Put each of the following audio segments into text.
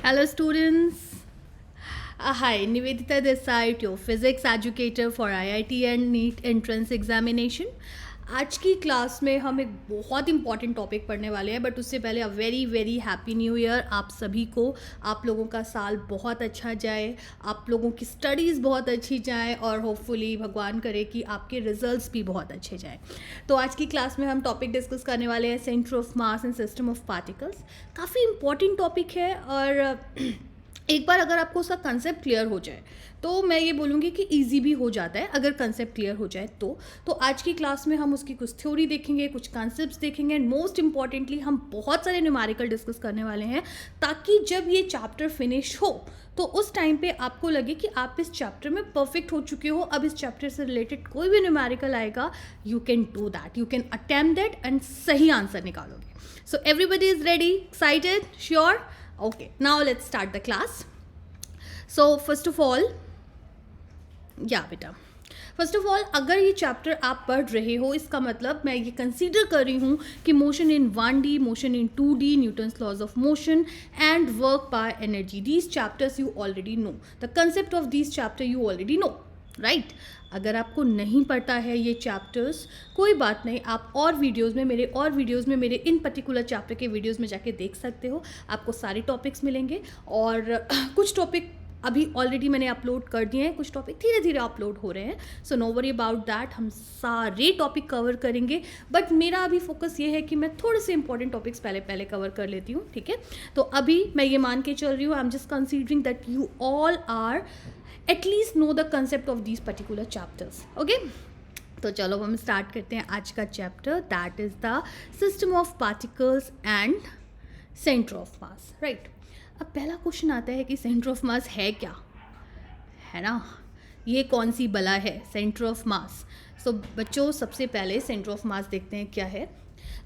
Hello students. Hi, Nivedita Desai, your physics educator for IIT and NEET entrance examination. आज की class में हम एक बहुत इंपॉर्टेंट टॉपिक पढ़ने वाले हैं, बट उससे पहले a very very happy new year आप सभी को। आप लोगों का साल बहुत अच्छा जाए, आप लोगों की स्टडीज़ बहुत अच्छी जाए और होपफुली भगवान करे कि आपके रिजल्ट्स भी बहुत अच्छे जाए। तो आज की क्लास में हम टॉपिक डिस्कस करने वाले हैं centre of mass and system of particles. काफ़ी इंपॉर्टेंट टॉपिक है और एक बार अगर आपको उसका कंसेप्ट क्लियर हो जाए तो मैं ये बोलूँगी कि इजी भी हो जाता है अगर कंसेप्ट क्लियर हो जाए तो आज की क्लास में हम उसकी कुछ थ्योरी देखेंगे, कुछ कॉन्सेप्ट्स देखेंगे एंड मोस्ट इंपॉर्टेंटली हम बहुत सारे न्यूमेरिकल डिस्कस करने वाले हैं ताकि जब ये चैप्टर फिनिश हो तो उस टाइम पे आपको लगे कि आप इस चैप्टर में परफेक्ट हो चुके हो। अब इस चैप्टर से रिलेटेड कोई भी न्यूमेरिकल आएगा, you can do that, you can attempt that and सही आंसर निकालोगे। So everybody is ready, excited, sure? Okay, now let's start the class. So first of all, बेटा, फर्स्ट ऑफ ऑल अगर ये chapter आप पढ़ रहे हो इसका मतलब मैं ये कंसीडर कर रही हूँ कि motion in 1D, motion in 2D, Newton's laws of motion and work by energy, these chapters you already know, the concept of these chapter you already know, right? अगर आपको नहीं पता है ये चैप्टर्स, कोई बात नहीं, आप और वीडियोस में मेरे इन पर्टिकुलर चैप्टर के वीडियोस में जाके देख सकते हो, आपको सारे टॉपिक्स मिलेंगे। और कुछ टॉपिक अभी ऑलरेडी मैंने अपलोड कर दिए हैं, कुछ टॉपिक धीरे धीरे अपलोड हो रहे हैं, so no worry about that, हम सारे टॉपिक कवर करेंगे। बट मेरा अभी फोकस ये है कि मैं थोड़े से इंपॉर्टेंट टॉपिक्स पहले कवर कर लेती हूँ, ठीक है? तो अभी मैं ये मान के चल रही हूँ, I am just considering that you all are at least know the concept of these particular chapters. Okay, तो चलो हम स्टार्ट करते हैं आज का chapter, that is the system of particles and centre of mass, right? अब पहला question आता है कि सेंटर ऑफ मास है क्या, है ना? ये कौन सी बला है सेंटर ऑफ मास? सो बच्चों, सबसे पहले सेंटर ऑफ मास देखते हैं क्या है।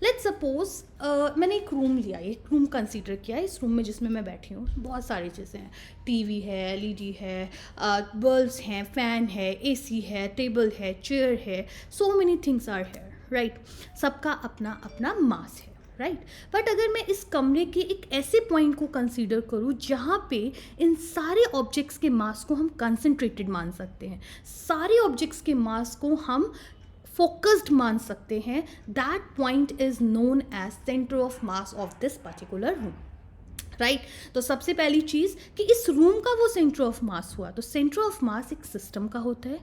लेट्स सपोज मैंने एक रूम लिया, एक रूम कंसीडर किया। इस रूम में जिसमें मैं बैठी हूँ बहुत सारी चीज़ें हैं, टीवी है, एलईडी है, बल्ब्स हैं, फ़ैन है, एसी है, टेबल है, चेयर है, so many things are here, right? सबका अपना अपना मास है, राइट? बट अगर मैं इस कमरे के एक ऐसे पॉइंट को कंसीडर करूँ जहाँ पे इन सारे ऑब्जेक्ट्स के मास को हम कंसंट्रेटेड मान सकते हैं, सारे ऑब्जेक्ट्स के मास को हम फोकस्ड मान सकते हैं, that point is known as centre of mass of this particular room, right? तो सबसे पहली चीज़ कि इस रूम का वो सेंटर ऑफ मास हुआ, तो सेंटर ऑफ मास एक सिस्टम का होता है।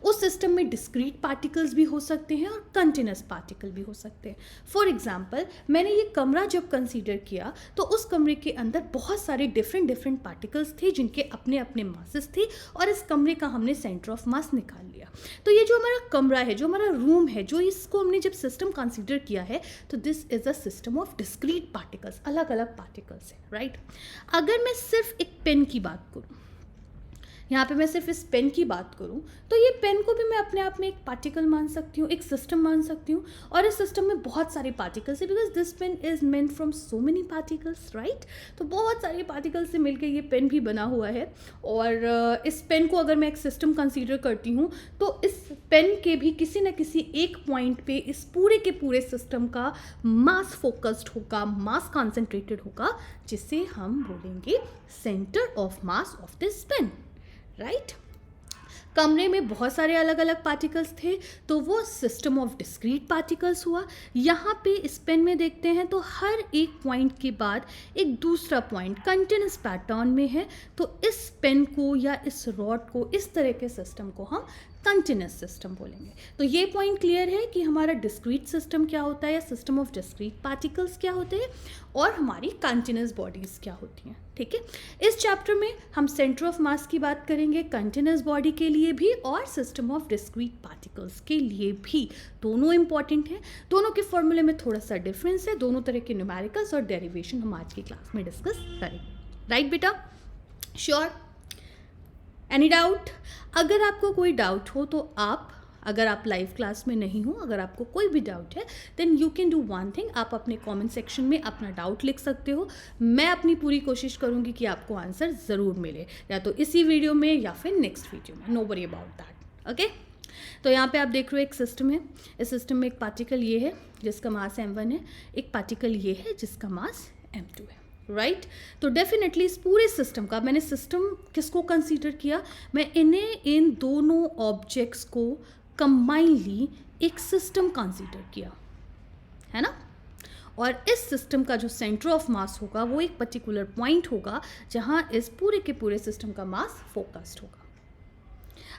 उस सिस्टम में डिस्क्रीट पार्टिकल्स भी हो सकते हैं और कंटिन्यूस पार्टिकल भी हो सकते हैं। फॉर एग्जांपल, मैंने ये कमरा जब कंसीडर किया तो उस कमरे के अंदर बहुत सारे डिफरेंट पार्टिकल्स थे जिनके अपने अपने मासेस थे और इस कमरे का हमने सेंटर ऑफ मास निकाल लिया। तो ये जो हमारा कमरा है, जो हमारा रूम है, जो इसको हमने जब सिस्टम कंसीडर किया है तो this is a system of discrete particles, अलग अलग पार्टिकल्स है, राइट? अगर मैं सिर्फ एक पेन की बात करूं, यहाँ पे मैं सिर्फ इस पेन की बात करूं तो ये पेन को भी मैं अपने आप में एक पार्टिकल मान सकती हूँ, एक सिस्टम मान सकती हूँ। और इस सिस्टम में बहुत सारे पार्टिकल्स है because this pen is meant from so many particles, right? तो बहुत सारे पार्टिकल्स से मिलकर ये पेन भी बना हुआ है। और इस पेन को अगर मैं एक सिस्टम कंसीडर करती हूँ तो इस पेन के भी किसी न किसी एक पॉइंट पे इस पूरे के पूरे सिस्टम का मास फोकस्ड होगा, मास कॉन्सेंट्रेटेड होगा, जिसे हम बोलेंगे centre of mass of this pen, right? कमरे में बहुत सारे अलग अलग पार्टिकल्स थे तो वो सिस्टम ऑफ डिस्क्रीट पार्टिकल्स हुआ। यहाँ पे इस पेन में देखते हैं तो हर एक पॉइंट के बाद एक दूसरा पॉइंट कंटिन्यूस पैटर्न में है, तो इस पेन को या इस रॉड को, इस तरह के सिस्टम को हम कंटिन्यूस सिस्टम बोलेंगे। तो ये पॉइंट क्लियर है कि हमारा डिस्क्रीट सिस्टम क्या होता है या सिस्टम ऑफ डिस्क्रीट पार्टिकल्स क्या होते हैं और हमारी कंटिन्यूस बॉडीज़ क्या होती हैं, ठीक है? इस चैप्टर में हम सेंटर ऑफ मास की बात करेंगे कंटिन्यूस बॉडी के लिए भी और सिस्टम ऑफ डिस्क्रीट पार्टिकल्स के लिए भी। दोनों इंपॉर्टेंट हैं, दोनों के फॉर्मूले में थोड़ा सा डिफरेंस है, दोनों तरह के न्यूमेरिकल्स और डेरिवेशन हम आज की क्लास में डिस्कस करेंगे, राइट बेटा? श्योर? Any doubt? अगर आपको कोई डाउट हो तो अगर आप लाइव क्लास में नहीं हो, अगर आपको कोई भी डाउट है then you can do one thing, आप अपने कमेंट सेक्शन में अपना डाउट लिख सकते हो। मैं अपनी पूरी कोशिश करूँगी कि आपको आंसर ज़रूर मिले, या तो इसी वीडियो में या फिर नेक्स्ट वीडियो में, no worry about that, okay? तो यहाँ पे आप देख रहे हो एक सिस्टम है, इस सिस्टम में एक पार्टिकल ये है जिसका मास m1 है, एक पार्टिकल ये है जिसका मास m2 है, राइट तो डेफिनेटली इस पूरे सिस्टम का मैंने सिस्टम किसको कंसीडर किया, मैं इन दोनों ऑब्जेक्ट्स को कंबाइनली एक सिस्टम कंसीडर किया, है ना। और इस सिस्टम का जो सेंटर ऑफ मास होगा वो एक पर्टिकुलर पॉइंट होगा जहाँ इस पूरे के पूरे सिस्टम का मास फोकस्ड होगा।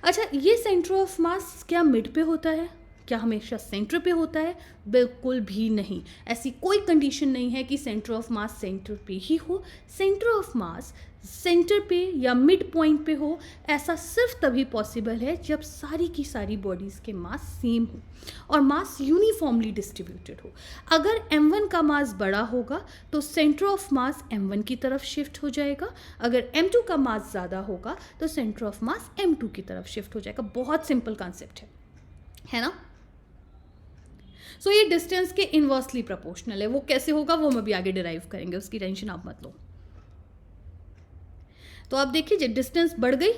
अच्छा, ये सेंटर ऑफ मास क्या मिड पे होता है, क्या हमेशा सेंटर पे होता है? बिल्कुल भी नहीं। ऐसी कोई कंडीशन नहीं है कि सेंटर ऑफ मास सेंटर पे ही हो। सेंटर ऑफ मास सेंटर पे या मिड पॉइंट पे हो, ऐसा सिर्फ तभी पॉसिबल है जब सारी की सारी बॉडीज़ के मास सेम हो और मास यूनिफॉर्मली डिस्ट्रीब्यूटेड हो। अगर m1 का मास बड़ा होगा तो सेंटर ऑफ मास m1 की तरफ शिफ्ट हो जाएगा, अगर m2 का मास ज़्यादा होगा तो सेंटर ऑफ मास m2 की तरफ शिफ्ट हो जाएगा। बहुत सिंपल कॉन्सेप्ट है ना। सो ये डिस्टेंस के इनवर्सली प्रोपोर्शनल है। वो कैसे होगा वो हम अभी आगे डिराइव करेंगे, उसकी टेंशन आप मत लो। तो आप देखिए डिस्टेंस बढ़ गई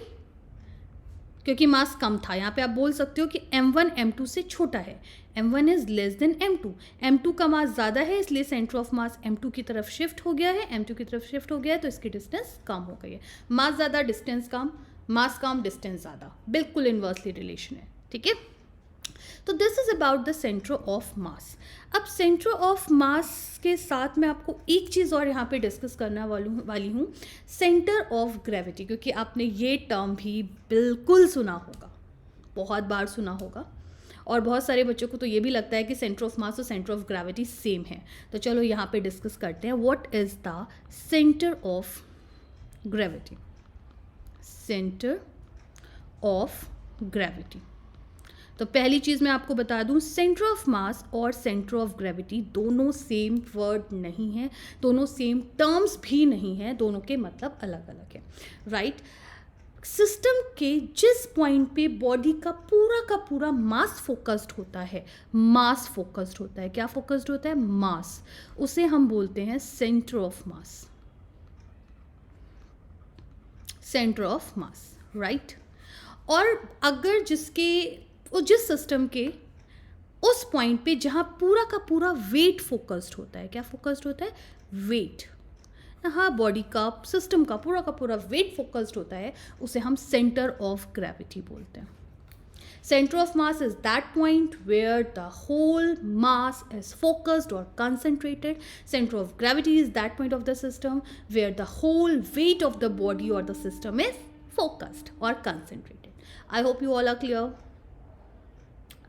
क्योंकि मास कम था। यहाँ पे आप बोल सकते हो कि m1 m2 से छोटा है, m1 is less than m2, m2 का मास ज़्यादा है इसलिए सेंटर ऑफ मास m2 की तरफ शिफ्ट हो गया है, m2 की तरफ शिफ्ट हो गया है तो इसकी डिस्टेंस कम हो गई है। मास ज़्यादा डिस्टेंस कम, मास कम डिस्टेंस ज़्यादा, बिल्कुल इनवर्सली रिलेशन है, ठीक है। तो this is about the centre of मास। अब सेंटर ऑफ मास के साथ मैं आपको एक चीज़ और यहाँ पे डिस्कस करना वाली हूँ, सेंटर ऑफ ग्रेविटी, क्योंकि आपने ये टर्म भी बिल्कुल सुना होगा, बहुत बार सुना होगा और बहुत सारे बच्चों को तो ये भी लगता है कि सेंटर ऑफ मास और सेंटर ऑफ ग्रेविटी सेम है। तो चलो यहाँ पे डिस्कस करते हैं what is the centre of gravity. Centre of gravity, तो पहली चीज़ मैं आपको बता दूं, सेंटर ऑफ मास और सेंटर ऑफ ग्रेविटी दोनों सेम वर्ड नहीं है, दोनों सेम टर्म्स भी नहीं है, दोनों के मतलब अलग अलग है, राइट। सिस्टम के जिस पॉइंट पे बॉडी का पूरा मास फोकस्ड होता है, मास फोकस्ड होता है, क्या फोकस्ड होता है? मास, उसे हम बोलते हैं centre of mass, centre of mass, right. और अगर जिस सिस्टम के उस पॉइंट पे जहाँ पूरा का पूरा वेट फोकस्ड होता है, क्या फोकस्ड होता है? वेट। हाँ, बॉडी का सिस्टम का पूरा वेट फोकस्ड होता है, उसे हम सेंटर ऑफ ग्रेविटी बोलते हैं। Centre of mass is that point where the whole mass is focused और concentrated. Centre of gravity is that point of the system where the whole weight of the body और the system is focused और concentrated. I hope you all are clear.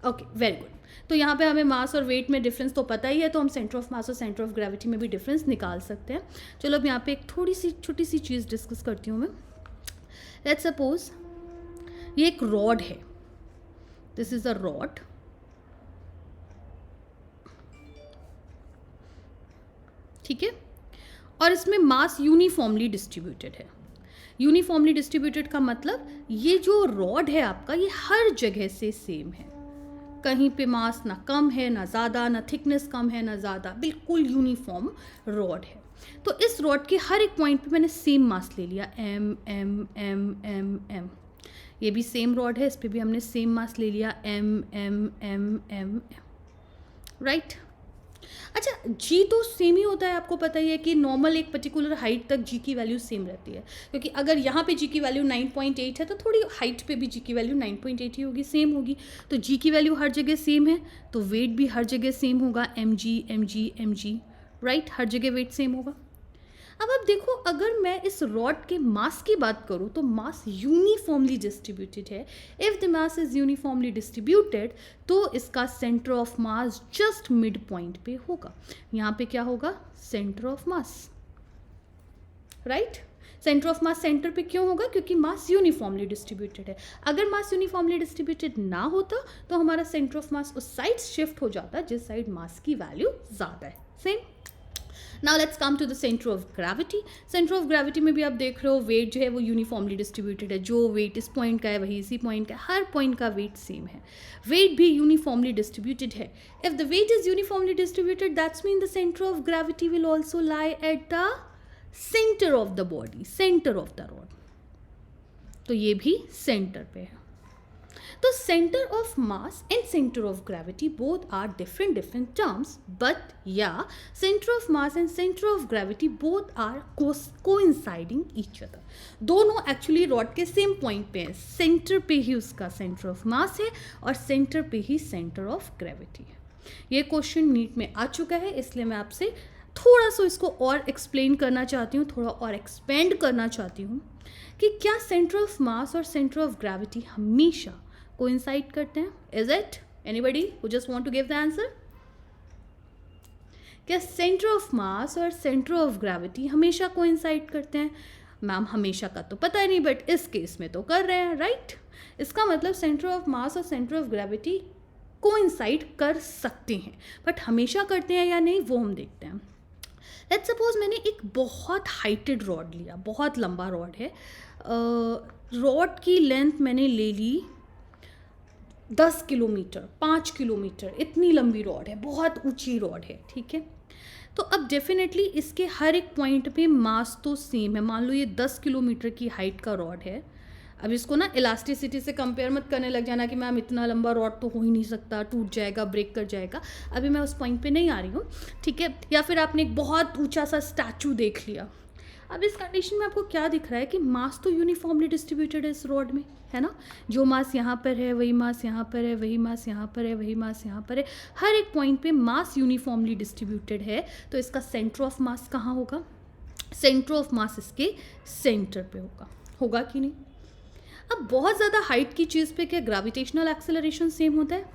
Okay, very good. तो यहाँ पे हमें मास और wait में difference तो पता ही है, तो हम सेंटर ऑफ मास और सेंटर ऑफ ग्रेविटी में भी डिफरेंस निकाल सकते हैं। चलो अब यहाँ पे एक थोड़ी सी छोटी सी चीज़ डिस्कस करती हूँ मैं। लेट्स सपोज ये एक रॉड है, दिस इज अ रॉड, ठीक है, और इसमें मास यूनिफॉर्मली डिस्ट्रीब्यूटेड है। यूनिफॉर्मली डिस्ट्रीब्यूटेड का मतलब ये जो रॉड है आपका, ये हर जगह से सेम है, कहीं पे मास ना कम है ना ज़्यादा, ना थिकनेस कम है ना ज़्यादा, बिल्कुल यूनिफॉर्म रॉड है। तो इस रॉड के हर एक पॉइंट पे मैंने सेम मास ले लिया, M M M M M. ये भी सेम रॉड है, इस पर भी हमने सेम मास ले लिया, M M M M M, right. अच्छा, जी तो सेम ही होता है, आपको पता ही है कि नॉर्मल एक पर्टिकुलर हाइट तक जी की वैल्यू सेम रहती है, क्योंकि अगर यहाँ पे जी की वैल्यू 9.8 है तो थोड़ी हाइट पे भी जी की वैल्यू 9.8 ही होगी, सेम होगी। तो जी की वैल्यू हर जगह सेम है तो वेट भी हर जगह सेम होगा, M G M G M G, right, हर जगह वेट सेम होगा। अब आप देखो, अगर मैं इस रॉड के मास की बात करूँ तो मास यूनिफॉर्मली डिस्ट्रीब्यूटेड है। If the mass is uniformly distributed तो इसका centre of mass just mid point पे होगा। यहाँ पे क्या होगा? Centre of mass, right. Centre of mass centre पे क्यों होगा? क्योंकि मास यूनिफॉर्मली डिस्ट्रीब्यूटेड है। अगर मास यूनिफॉर्मली डिस्ट्रीब्यूटेड ना होता तो हमारा सेंटर ऑफ मास उस साइड शिफ्ट हो जाता जिस साइड मास की वैल्यू ज़्यादा है, same. Now let's come to the centre of gravity. Centre of gravity में भी आप देख रहे हो वेट जो है वो यूनिफॉर्मली डिस्ट्रीब्यूटेड है, जो वेट इस पॉइंट का है वही इसी पॉइंट का है, हर पॉइंट का वेट सेम है, वेट भी यूनिफॉर्मली डिस्ट्रीब्यूटेड है। If the weight is uniformly distributed that's mean the centre of gravity will also lie at the centre of the body, centre of the rod, तो ये भी centre पे है। तो centre of mass and centre of gravity both are different terms, but या centre of mass and centre of gravity both are coinciding each other. दोनों actually rod के same point पे हैं, सेंटर पे ही उसका सेंटर ऑफ मास है और centre पे ही सेंटर ऑफ ग्रेविटी है। ये क्वेश्चन नीट में आ चुका है, इसलिए मैं आपसे थोड़ा सा इसको और एक्सप्लेन करना चाहती हूँ, थोड़ा और एक्सपेंड करना चाहती हूँ कि क्या सेंटर ऑफ मास और सेंटर ऑफ ग्रेविटी हमेशा कोइंसाइड करते हैं? Is it? Anybody who just want to give the answer? क्या सेंटर ऑफ मास और सेंटर ऑफ ग्रेविटी हमेशा कोइंसाइड करते हैं? मैम हमेशा का तो पता ही नहीं, बट इस केस में तो कर रहे हैं, राइट? इसका मतलब सेंटर ऑफ मास और सेंटर ऑफ ग्रेविटी कोइंसाइड कर सकते हैं, बट हमेशा करते हैं या नहीं वो हम देखते हैं। लेट्स सपोज मैंने एक बहुत हाइटेड रॉड लिया, बहुत लंबा रॉड है, रॉड की लेंथ मैंने ले ली 10 किलोमीटर, 5 किलोमीटर, इतनी लंबी रॉड है, बहुत ऊंची रॉड है, ठीक है। तो अब डेफिनेटली इसके हर एक पॉइंट पे मास तो सेम है। मान लो ये 10 किलोमीटर की हाइट का रॉड है। अब इसको ना इलास्टिसिटी से कंपेयर मत करने लग जाना कि मैम इतना लंबा रॉड तो हो ही नहीं सकता, टूट जाएगा, ब्रेक कर जाएगा। अभी मैं उस पॉइंट पे नहीं आ रही हूँ, ठीक है। या फिर आपने एक बहुत ऊंचा सा स्टैचू देख लिया। अब इस कंडीशन में आपको क्या दिख रहा है कि मास तो यूनिफॉर्मली डिस्ट्रीब्यूटेड है इस रॉड में, है ना। जो मास यहाँ पर है वही मास यहाँ पर है, वही मास यहाँ पर है, वही मास यहाँ पर है। हर एक पॉइंट पे मास यूनिफॉर्मली डिस्ट्रीब्यूटेड है, तो इसका सेंटर ऑफ मास कहाँ होगा? सेंटर ऑफ मास इसके सेंटर पे होगा कि नहीं? अब बहुत ज़्यादा हाइट की चीज़ पे क्या ग्रेविटेशनल एक्सेलरेशन सेम होता है?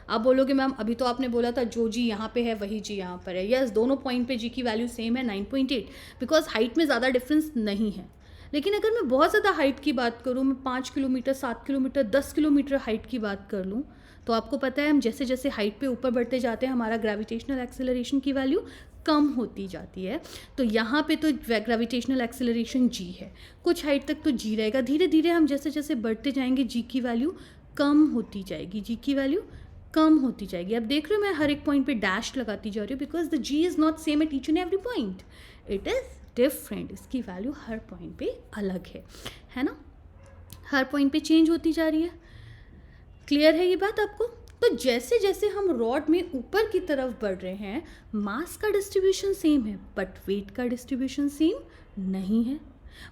आप बोलोगे मैम अभी तो आपने बोला था जो जी यहाँ पे है वही जी यहाँ पर है। यस, दोनों पॉइंट पे जी की वैल्यू सेम है 9.8, बिकॉज हाइट में ज़्यादा डिफरेंस नहीं है। लेकिन अगर मैं बहुत ज़्यादा हाइट की बात करूँ, मैं 5 किलोमीटर, 7 किलोमीटर, 10 किलोमीटर हाइट की बात कर लूँ, तो आपको पता है हम जैसे जैसे हाइट पे ऊपर बढ़ते जाते हैं हमारा ग्रेविटेशनल एक्सेलरेशन की वैल्यू कम होती जाती है। तो यहाँ पे तो ग्रेविटेशनल एक्सेलरेशन जी है, कुछ हाइट तक तो जी रहेगा, धीरे धीरे हम जैसे जैसे बढ़ते जाएंगे जी की वैल्यू कम होती जाएगी, जी की वैल्यू कम होती जाएगी। अब देख रहे हो मैं हर एक पॉइंट पे डैश लगाती जा रही हूँ, because the G is not same at each and every point, it is different. इसकी वैल्यू हर पॉइंट पे अलग है ना, हर पॉइंट पे चेंज होती जा रही है। क्लियर है ये बात आपको? तो जैसे जैसे हम रॉड में ऊपर की तरफ बढ़ रहे हैं, मास का डिस्ट्रीब्यूशन सेम है बट वेट का डिस्ट्रीब्यूशन सेम नहीं है।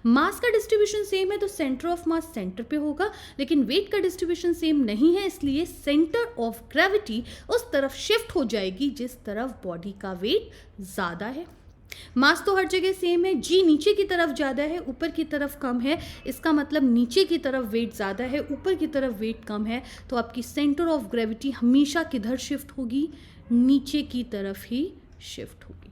मास का डिस्ट्रीब्यूशन सेम है तो सेंटर ऑफ मास सेंटर पे होगा, लेकिन वेट का डिस्ट्रीब्यूशन सेम नहीं है, इसलिए सेंटर ऑफ ग्रेविटी उस तरफ शिफ्ट हो जाएगी जिस तरफ बॉडी का वेट ज़्यादा है। मास तो हर जगह सेम है, जी नीचे की तरफ ज़्यादा है, ऊपर की तरफ कम है, इसका मतलब नीचे की तरफ वेट ज़्यादा है, ऊपर की तरफ वेट कम है, तो आपकी सेंटर ऑफ ग्रेविटी हमेशा किधर शिफ्ट होगी? नीचे की तरफ ही शिफ्ट होगी,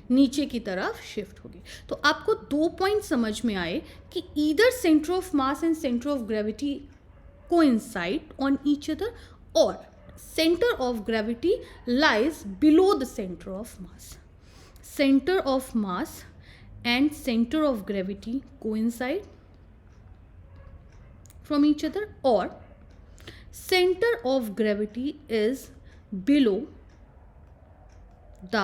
नीचे की तरफ शिफ्ट होगी। तो आपको 2 पॉइंट समझ में आए कि either centre of mass and centre of gravity coincide on each other, और centre of gravity lies below the centre of mass. Center of mass and center of gravity coincide from each other, or center of gravity is below the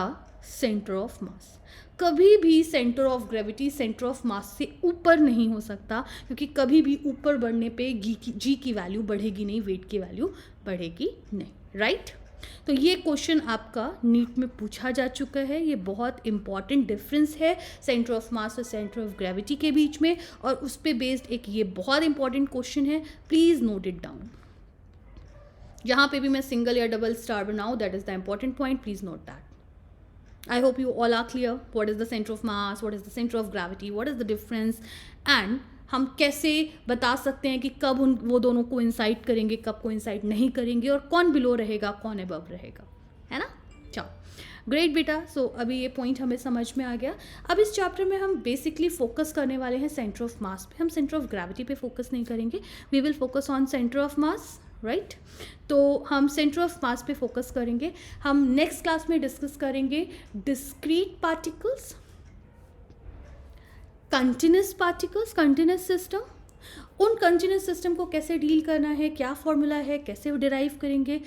center of mass। कभी भी centre of gravity centre of मास से ऊपर नहीं हो सकता, क्योंकि कभी भी ऊपर बढ़ने पे जी की वैल्यू बढ़ेगी नहीं, वेट की वैल्यू बढ़ेगी नहीं, राइट? तो ये क्वेश्चन आपका नीट में पूछा जा चुका है। ये बहुत इंपॉर्टेंट डिफरेंस है सेंटर ऑफ मास और सेंटर ऑफ ग्रेविटी के बीच में, और उस पर बेस्ड एक ये बहुत इंपॉर्टेंट क्वेश्चन है, प्लीज़ नोट इट डाउन। जहाँ पे भी मैं सिंगल या डबल स्टार बनाऊँ, that is the important point, please note that. I hope you all are clear what is the centre of mass, what is the centre of gravity, what is the difference, and हम कैसे बता सकते हैं कि कब वो दोनों को इंसाइड करेंगे, कब को इंसाइड नहीं करेंगे, और कौन बिलो रहेगा, कौन अबव रहेगा, है ना। चलो, ग्रेट बेटा। सो अभी ये पॉइंट हमें समझ में आ गया। अब इस चैप्टर में हम बेसिकली फोकस करने वाले हैं सेंटर ऑफ मास पे। हम सेंटर ऑफ ग्रेविटी पे फोकस नहीं करेंगे, we will focus on centre of mass, right. तो हम सेंटर ऑफ मास पे फोकस करेंगे। हम नेक्स्ट क्लास में डिस्कस करेंगे discrete particles, continuous particles, continuous system, उन कंटिन्यूस सिस्टम को कैसे डील करना है, क्या फॉर्मूला है, कैसे डिराइव करेंगे,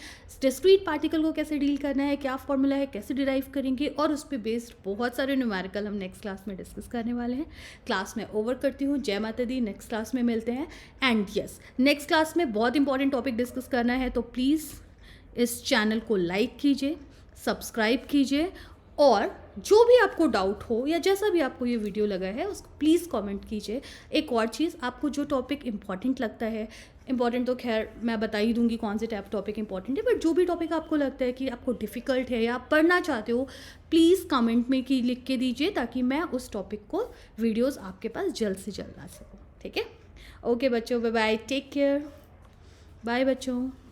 डिस्क्रीट पार्टिकल को कैसे डील करना है, क्या फॉर्मूला है, कैसे डिराइव करेंगे, और उस पर बेस्ड बहुत सारे न्यूमेरिकल हम नेक्स्ट क्लास में डिस्कस करने वाले हैं। क्लास में ओवर करती हूँ। जय माता दी। नेक्स्ट क्लास में मिलते हैं। एंड यस, नेक्स्ट क्लास में बहुत इंपॉर्टेंट टॉपिक डिस्कस करना है, तो प्लीज़ इस चैनल को लाइक कीजिए, सब्सक्राइब कीजिए, और जो भी आपको डाउट हो या जैसा भी आपको ये वीडियो लगा है उसको प्लीज़ कमेंट कीजिए। एक और चीज़, आपको जो टॉपिक इम्पॉर्टेंट लगता है, इम्पॉर्टेंट तो खैर मैं बता ही दूंगी कौन से टाइप टॉपिक इंपॉर्टेंट है, बट जो भी टॉपिक आपको लगता है कि आपको डिफ़िकल्ट है या आप पढ़ना चाहते हो, प्लीज़ कमेंट में की लिख के दीजिए, ताकि मैं उस टॉपिक को वीडियोज़ आपके पास जल्द से जल्द आ सकूँ। ठीक है? ओके बच्चों, bye bye, take care, bye बच्चों।